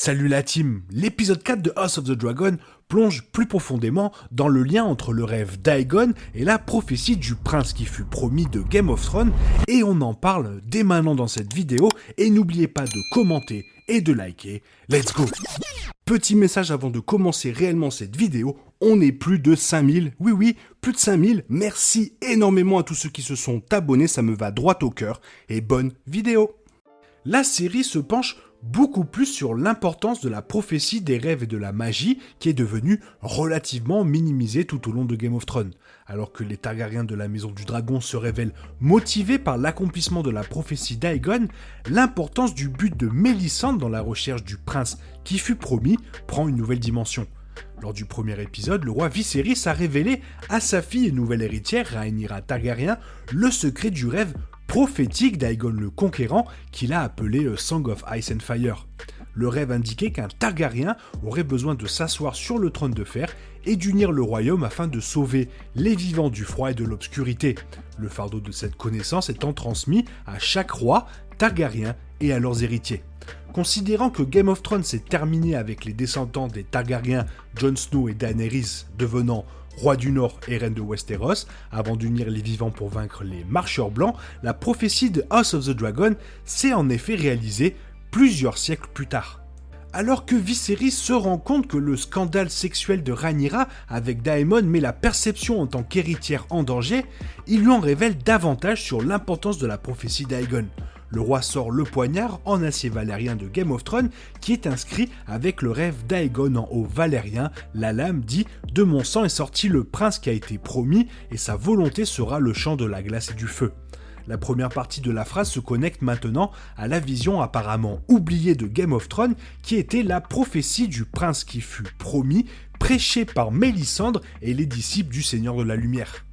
Salut la team, l'épisode 4 de House of the Dragon plonge plus profondément dans le lien entre le rêve d'Aegon et la prophétie du prince qui fut promis de Game of Thrones, et on en parle dès maintenant dans cette vidéo, et n'oubliez pas de commenter et de liker, let's go. Petit message avant de commencer réellement cette vidéo, on est plus de 5000, oui, plus de 5000, merci énormément à tous ceux qui se sont abonnés, ça me va droit au cœur, et bonne vidéo. La série se penche beaucoup plus sur l'importance de la prophétie des rêves et de la magie qui est devenue relativement minimisée tout au long de Game of Thrones. Alors que les Targaryens de la Maison du Dragon se révèlent motivés par l'accomplissement de la prophétie d'Aegon, l'importance du but de Mélisandre dans la recherche du prince qui fut promis prend une nouvelle dimension. Lors du premier épisode, le roi Viserys a révélé à sa fille et nouvelle héritière, Rhaenyra Targaryen, le secret du rêve prophétique d'Aegon le Conquérant qu'il a appelé Song of Ice and Fire. Le rêve indiquait qu'un Targaryen aurait besoin de s'asseoir sur le trône de fer et d'unir le royaume afin de sauver les vivants du froid et de l'obscurité, le fardeau de cette connaissance étant transmis à chaque roi Targaryen et à leurs héritiers. Considérant que Game of Thrones s'est terminé avec les descendants des Targaryens, Jon Snow et Daenerys devenant roi du Nord et reine de Westeros, avant d'unir les vivants pour vaincre les marcheurs blancs, la prophétie de House of the Dragon s'est en effet réalisée plusieurs siècles plus tard. Alors que Viserys se rend compte que le scandale sexuel de Rhaenyra avec Daemon met la perception en tant qu'héritière en danger, il lui en révèle davantage sur l'importance de la prophétie d'Aegon. Le roi sort le poignard en acier valérien de Game of Thrones qui est inscrit avec le rêve d'Aegon en haut valérien. La lame dit « De mon sang est sorti le prince qui a été promis et sa volonté sera le chant de la glace et du feu ». La première partie de la phrase se connecte maintenant à la vision apparemment oubliée de Game of Thrones qui était la prophétie du prince qui fut promis, prêchée par Mélisandre et les disciples du Seigneur de la Lumière.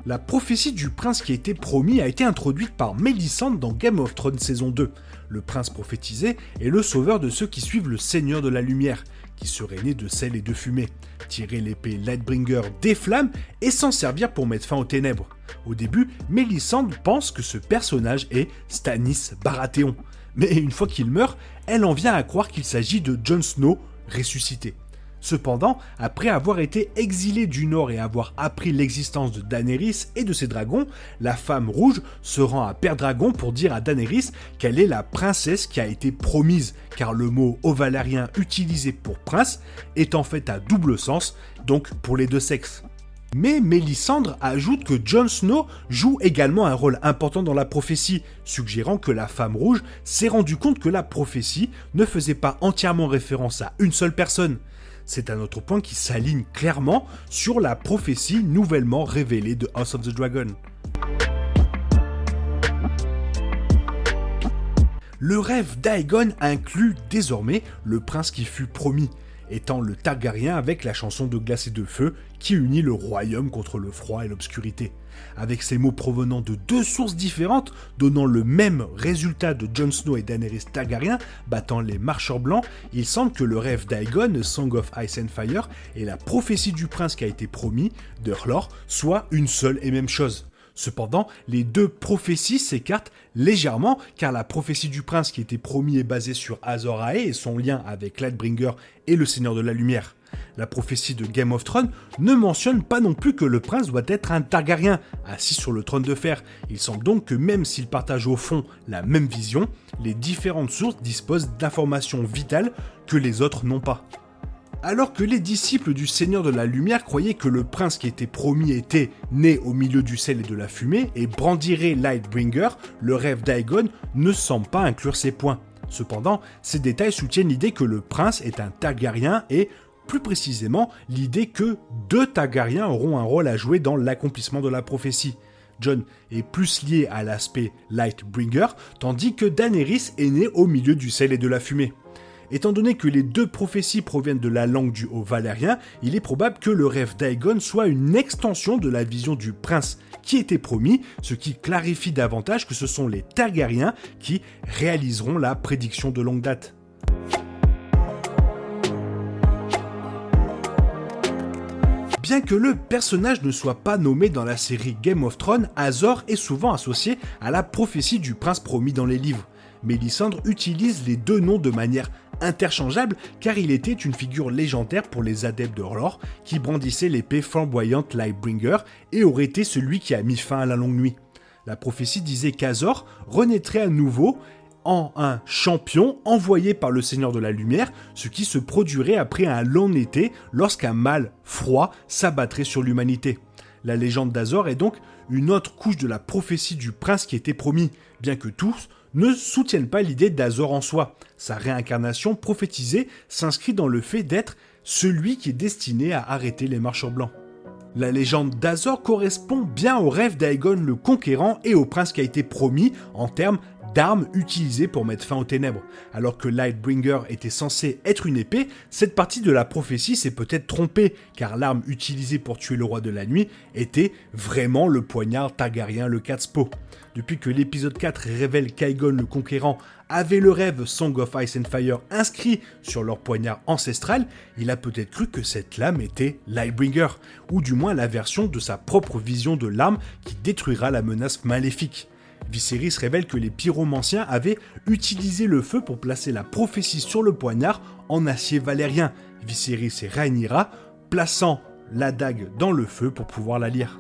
La prophétie du prince qui a été promis a été introduite par Mélisandre dans Game of Thrones saison 2. Le prince prophétisé est le sauveur de ceux qui suivent le Seigneur de la Lumière, qui serait né de sel et de fumée, tirer l'épée Lightbringer des flammes et s'en servir pour mettre fin aux ténèbres. Au début, Mélisandre pense que ce personnage est Stannis Baratheon, mais une fois qu'il meurt, elle en vient à croire qu'il s'agit de Jon Snow ressuscité. Cependant, après avoir été exilée du Nord et avoir appris l'existence de Daenerys et de ses dragons, la femme rouge se rend à Père Dragon pour dire à Daenerys qu'elle est la princesse qui a été promise, car le mot ovalérien utilisé pour prince est en fait à double sens, donc pour les deux sexes. Mais Mélisandre ajoute que Jon Snow joue également un rôle important dans la prophétie, suggérant que la femme rouge s'est rendue compte que la prophétie ne faisait pas entièrement référence à une seule personne. C'est un autre point qui s'aligne clairement sur la prophétie nouvellement révélée de House of the Dragon. Le rêve d'Aegon inclut désormais le prince qui fut promis, étant le Targaryen avec la chanson de glace et de feu qui unit le royaume contre le froid et l'obscurité. Avec ces mots provenant de deux sources différentes, donnant le même résultat de Jon Snow et Daenerys Targaryen battant les marcheurs blancs, il semble que le rêve d'Aegon, Song of Ice and Fire, et la prophétie du prince qui a été promis, de Hlor, soient une seule et même chose. Cependant, les deux prophéties s'écartent légèrement car la prophétie du prince qui était promis est basée sur Azor Ahai et son lien avec Lightbringer et le Seigneur de la Lumière. La prophétie de Game of Thrones ne mentionne pas non plus que le prince doit être un Targaryen, assis sur le trône de fer. Il semble donc que même s'ils partagent au fond la même vision, les différentes sources disposent d'informations vitales que les autres n'ont pas. Alors que les disciples du Seigneur de la Lumière croyaient que le prince qui était promis était né au milieu du sel et de la fumée et brandirait Lightbringer, le rêve d'Aegon ne semble pas inclure ces points. Cependant, ces détails soutiennent l'idée que le prince est un Targaryen et, plus précisément, l'idée que deux Targaryens auront un rôle à jouer dans l'accomplissement de la prophétie. Jon est plus lié à l'aspect Lightbringer, tandis que Daenerys est née au milieu du sel et de la fumée. Étant donné que les deux prophéties proviennent de la langue du haut valérien, il est probable que le rêve d'Aegon soit une extension de la vision du prince qui était promis, ce qui clarifie davantage que ce sont les Targaryens qui réaliseront la prédiction de longue date. Bien que le personnage ne soit pas nommé dans la série Game of Thrones, Azor est souvent associé à la prophétie du prince promis dans les livres. Mélisandre utilise les deux noms de manière interchangeable car il était une figure légendaire pour les adeptes de R'hllor qui brandissait l'épée flamboyante Lightbringer et aurait été celui qui a mis fin à la longue nuit. La prophétie disait qu'Azor renaîtrait à nouveau en un champion envoyé par le Seigneur de la Lumière, ce qui se produirait après un long été lorsqu'un mal froid s'abattrait sur l'humanité. La légende d'Azor est donc une autre couche de la prophétie du prince qui était promis, bien que tous ne soutiennent pas l'idée d'Azor en soi. Sa réincarnation prophétisée s'inscrit dans le fait d'être celui qui est destiné à arrêter les marcheurs blancs. La légende d'Azor correspond bien au rêve d'Aegon le Conquérant et au prince qui a été promis en termes d'armes utilisées pour mettre fin aux ténèbres. Alors que Lightbringer était censé être une épée, cette partie de la prophétie s'est peut-être trompée, car l'arme utilisée pour tuer le roi de la nuit était vraiment le poignard Targaryen le Catspaw. Depuis que l'épisode 4 révèle qu'Aegon le Conquérant avait le rêve Song of Ice and Fire inscrit sur leur poignard ancestral, il a peut-être cru que cette lame était Lightbringer, ou du moins la version de sa propre vision de l'arme qui détruira la menace maléfique. Viserys révèle que les pyromanciens avaient utilisé le feu pour placer la prophétie sur le poignard en acier valérien. Viserys et Rhaenyra plaçant la dague dans le feu pour pouvoir la lire.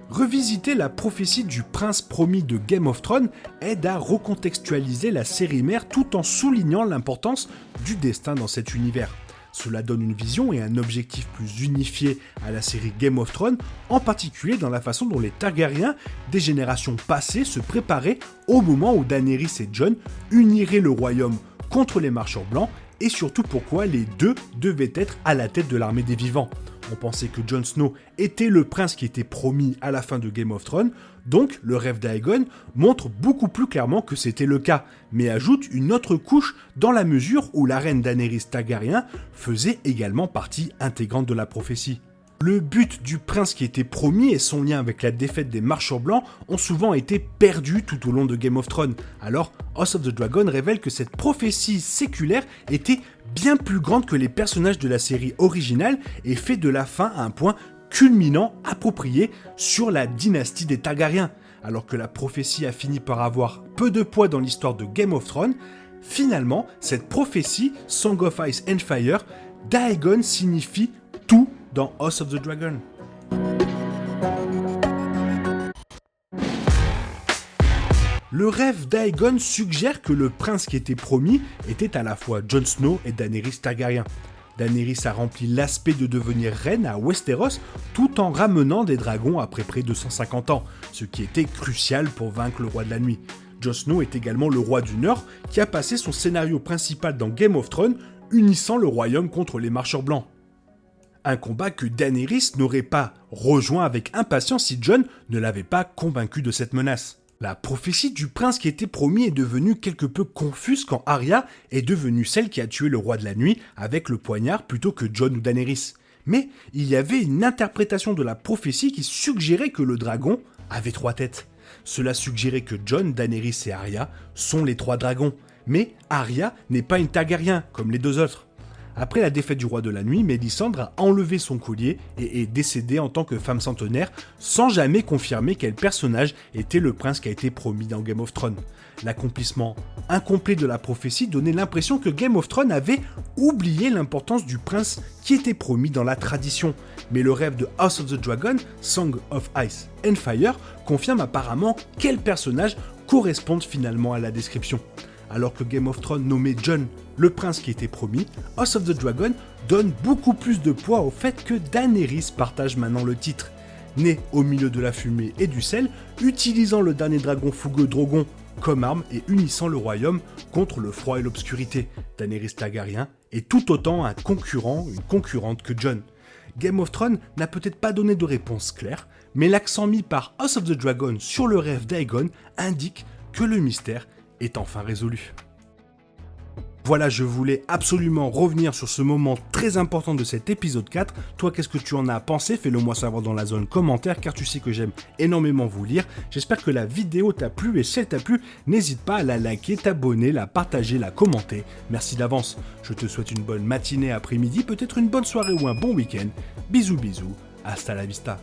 Revisiter la prophétie du prince promis de Game of Thrones aide à recontextualiser la série mère tout en soulignant l'importance du destin dans cet univers. Cela donne une vision et un objectif plus unifié à la série Game of Thrones, en particulier dans la façon dont les Targaryens des générations passées se préparaient au moment où Daenerys et Jon uniraient le royaume contre les marcheurs blancs et surtout pourquoi les deux devaient être à la tête de l'armée des vivants. On pensait que Jon Snow était le prince qui était promis à la fin de Game of Thrones, donc le rêve d'Aegon montre beaucoup plus clairement que c'était le cas, mais ajoute une autre couche dans la mesure où la reine Daenerys Targaryen faisait également partie intégrante de la prophétie. Le but du prince qui était promis et son lien avec la défaite des marcheurs blancs ont souvent été perdus tout au long de Game of Thrones. Alors, House of the Dragon révèle que cette prophétie séculaire était bien plus grande que les personnages de la série originale et fait de la fin un point culminant approprié sur la dynastie des Targaryens. Alors que la prophétie a fini par avoir peu de poids dans l'histoire de Game of Thrones, finalement, cette prophétie, Song of Ice and Fire, d'Aegon signifie tout dans House of the Dragon. Le rêve d'Aegon suggère que le prince qui était promis était à la fois Jon Snow et Daenerys Targaryen. Daenerys a rempli l'aspect de devenir reine à Westeros tout en ramenant des dragons après près de 150 ans, ce qui était crucial pour vaincre le roi de la nuit. Jon Snow est également le roi du Nord qui a passé son scénario principal dans Game of Thrones, unissant le royaume contre les marcheurs blancs. Un combat que Daenerys n'aurait pas rejoint avec impatience si Jon ne l'avait pas convaincu de cette menace. La prophétie du prince qui était promis est devenue quelque peu confuse quand Arya est devenue celle qui a tué le roi de la nuit avec le poignard plutôt que Jon ou Daenerys. Mais il y avait une interprétation de la prophétie qui suggérait que le dragon avait 3 têtes. Cela suggérait que Jon, Daenerys et Arya sont les 3 dragons. Mais Arya n'est pas une Targaryen comme les 2 autres. Après la défaite du roi de la nuit, Mélisandre a enlevé son collier et est décédée en tant que femme centenaire, sans jamais confirmer quel personnage était le prince qui a été promis dans Game of Thrones. L'accomplissement incomplet de la prophétie donnait l'impression que Game of Thrones avait oublié l'importance du prince qui était promis dans la tradition. Mais le rêve de House of the Dragon, Song of Ice and Fire, confirme apparemment quels personnages correspondent finalement à la description. Alors que Game of Thrones nommait Jon le prince qui était promis, House of the Dragon donne beaucoup plus de poids au fait que Daenerys partage maintenant le titre. Née au milieu de la fumée et du sel, utilisant le dernier dragon fougueux Drogon comme arme et unissant le royaume contre le froid et l'obscurité, Daenerys Targaryen est tout autant un concurrent, une concurrente que Jon. Game of Thrones n'a peut-être pas donné de réponse claire, mais l'accent mis par House of the Dragon sur le rêve d'Aegon indique que le mystère est enfin résolu. Voilà, je voulais absolument revenir sur ce moment très important de cet épisode 4. Toi, qu'est-ce que tu en as pensé? Fais-le moi savoir dans la zone commentaire, car tu sais que j'aime énormément vous lire. J'espère que la vidéo t'a plu, et si elle t'a plu, n'hésite pas à la liker, t'abonner, la partager, la commenter. Merci d'avance. Je te souhaite une bonne matinée, après-midi, peut-être une bonne soirée ou un bon week-end. Bisous bisous, hasta la vista.